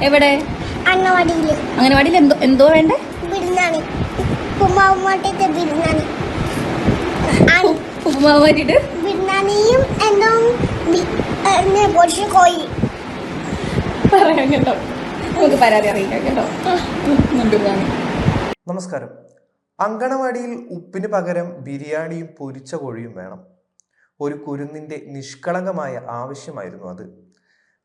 എവിടെ? അംഗനവാടിയില്. അംഗനവാടിയിൽ എന്തോ വേണ്ടേ? ബിരിയാണി. ഉപ്പുമാവുമാട്ടിട്ട് ബിരിയാണി. ഉപ്പുമാവ് മാറ്റിട്ട് ബിരിയാണിയും എന്തോ പൊടിച്ച കോഴി പറയാം കേട്ടോ. നമുക്ക് പരാതി അറിയിക്കാം കേട്ടോ. നമസ്കാരം. അങ്കണവാടിയിൽ ഉപ്പിന് പകരം ബിരിയാണിയും പൊരിച്ച കോഴിയും വേണം. ഒരു കുരുന്നിന്റെ നിഷ്കളങ്കമായ ആവശ്യമായിരുന്നു അത്.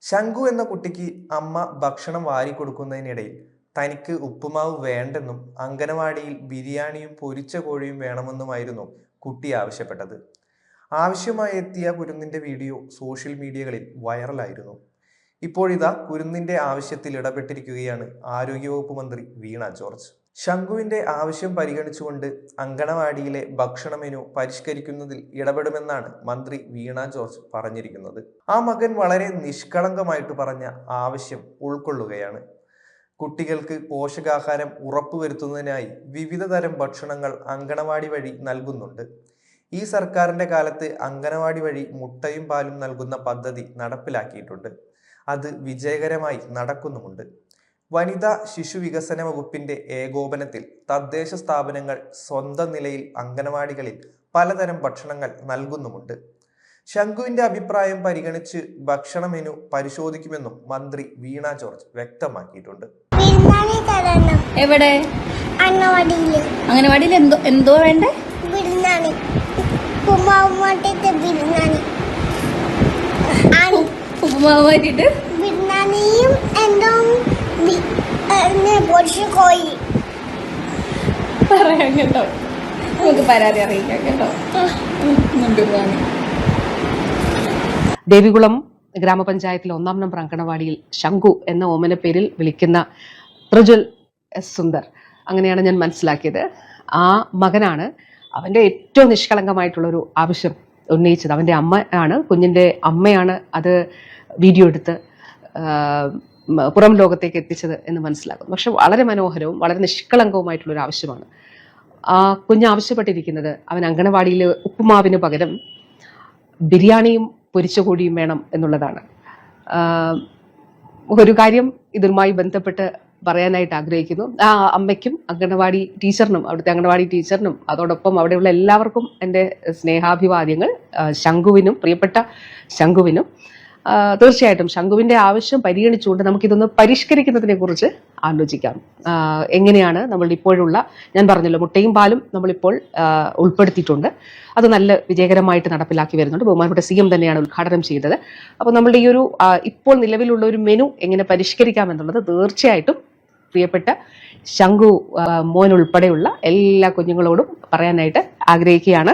ശംഖു എന്ന കുട്ടിക്ക് അമ്മ ഭക്ഷണം വാരിക്കൊടുക്കുന്നതിനിടയിൽ തനിക്ക് ഉപ്പുമാവ് വേണ്ടെന്നും അങ്കണവാടിയിൽ ബിരിയാണിയും പൊരിച്ച കോഴിയും വേണമെന്നുമായിരുന്നു കുട്ടി ആവശ്യപ്പെട്ടത്. ആവശ്യമായി എത്തിയ കുരുന്നിന്റെ വീഡിയോ സോഷ്യൽ മീഡിയകളിൽ വൈറലായിരുന്നു. ഇപ്പോഴിതാ കുരുന്നിന്റെ ആവശ്യത്തിൽ ഇടപെട്ടിരിക്കുകയാണ് ആരോഗ്യവകുപ്പ് മന്ത്രി വീണ ജോർജ്. ശംഖുവിന്റെ ആവശ്യം പരിഗണിച്ചുകൊണ്ട് അങ്കണവാടിയിലെ ഭക്ഷണ മെനു പരിഷ്കരിക്കുന്നതിൽ ഇടപെടുമെന്നാണ് മന്ത്രി വീണ ജോർജ് പറഞ്ഞിരിക്കുന്നത്. ആ മകൻ വളരെ നിഷ്കളങ്കമായിട്ട് പറഞ്ഞ ആവശ്യം ഉൾക്കൊള്ളുകയാണ്. കുട്ടികൾക്ക് പോഷകാഹാരം ഉറപ്പുവരുത്തുന്നതിനായി വിവിധ തരം ഭക്ഷണങ്ങൾ അങ്കണവാടി വഴി നൽകുന്നുണ്ട്. ഈ സർക്കാരിന്റെ കാലത്ത് അങ്കണവാടി വഴി മുട്ടയും പാലും നൽകുന്ന പദ്ധതി നടപ്പിലാക്കിയിട്ടുണ്ട്. അത് വിജയകരമായി നടക്കുന്നുമുണ്ട്. വനിതാ ശിശു വികസന വകുപ്പിന്റെ ഏകോപനത്തിൽ തദ്ദേശ സ്ഥാപനങ്ങൾ സ്വന്തം നിലയിൽ അംഗനവാടികളിൽ പലതരം ഭക്ഷണങ്ങൾ നൽകുന്നുമുണ്ട്. ശംഖുവിന്റെ അഭിപ്രായം പരിഗണിച്ച് ഭക്ഷണ മെനു പരിശോധിക്കുമെന്നും മന്ത്രി വീണ ജോർജ് വ്യക്തമാക്കിയിട്ടുണ്ട്. എവിടെ? അംഗനവാടിയിൽ എന്തോ വേണ്ടേ? ബിരിയാണി. ഉപ്പുമാവുമാട്ടിട്ട് ബിരിയാണി. ഉപ്പുമാവ് മാറ്റിട്ട് ബിരിയാണിയും എന്തോ പൊടിച്ച കോഴി പറയാം കേട്ടോ. നമുക്ക് പരാതി അറിയിക്കാം കേട്ടോ. ദേവികുളം ഗ്രാമപഞ്ചായത്തിലെ 1-ാം നമ്പർ അങ്കണവാടിയിൽ ശംഖു എന്ന ഓമന പേരിൽ വിളിക്കുന്ന പ്രജ്വൽ എസ് സുന്ദർ, അങ്ങനെയാണ് ഞാൻ മനസ്സിലാക്കിയത്. ആ മകനാണ് അവൻ്റെ ഏറ്റവും നിഷ്കളങ്കമായിട്ടുള്ളൊരു ആവശ്യം ഉന്നയിച്ചത്. അവൻ്റെ അമ്മയാണ്, കുഞ്ഞിൻ്റെ അമ്മയാണ് അത് വീഡിയോ എടുത്ത് പുറം ലോകത്തേക്ക് എത്തിച്ചത് എന്ന് മനസ്സിലാക്കുന്നു. പക്ഷെ വളരെ മനോഹരവും വളരെ നിഷ്കളങ്കവുമായിട്ടുള്ളൊരു ആവശ്യമാണ്. ആ കുഞ്ഞ് ആവശ്യപ്പെട്ടിരിക്കുന്നത് അവൻ അങ്കണവാടിയിൽ ഉപ്പുമാവിന് പകരം ബിരിയാണിയും പൊരിച്ച കോഴിയും വേണം എന്നുള്ളതാണ്. ഒരു കാര്യം ഇതുമായി ബന്ധപ്പെട്ട് പറയാനായിട്ട് ആഗ്രഹിക്കുന്നു. ആ അമ്മയ്ക്കും അങ്കണവാടി ടീച്ചറിനും അവിടുത്തെ അങ്കണവാടി ടീച്ചറിനും അതോടൊപ്പം അവിടെയുള്ള എല്ലാവർക്കും എൻ്റെ സ്നേഹാഭിവാദ്യങ്ങൾ. ശംഖുവിനും, പ്രിയപ്പെട്ട ശംഖുവിനും തീർച്ചയായിട്ടും ശംഖുവിൻ്റെ ആവശ്യം പരിഗണിച്ചുകൊണ്ട് നമുക്കിതൊന്ന് പരിഷ്കരിക്കുന്നതിനെ കുറിച്ച് ആലോചിക്കാം. എങ്ങനെയാണ് നമ്മളുടെ ഇപ്പോഴുള്ള, ഞാൻ പറഞ്ഞല്ലോ, മുട്ടയും പാലും നമ്മളിപ്പോൾ ഉൾപ്പെടുത്തിയിട്ടുണ്ട്. അത് നല്ല വിജയകരമായിട്ട് നടപ്പിലാക്കി വരുന്നുണ്ട്. ബഹുമാനപ്പെട്ട CM തന്നെയാണ് ഉദ്ഘാടനം ചെയ്തത്. അപ്പോൾ നമ്മളുടെ ഈ ഒരു ഇപ്പോൾ നിലവിലുള്ള ഒരു മെനു എങ്ങനെ പരിഷ്കരിക്കാം എന്നുള്ളത് തീർച്ചയായിട്ടും പ്രിയപ്പെട്ട ശംഖു മോൻ ഉൾപ്പെടെയുള്ള എല്ലാ കുഞ്ഞുങ്ങളോടും പറയാനായിട്ട് ആഗ്രഹിക്കുകയാണ്.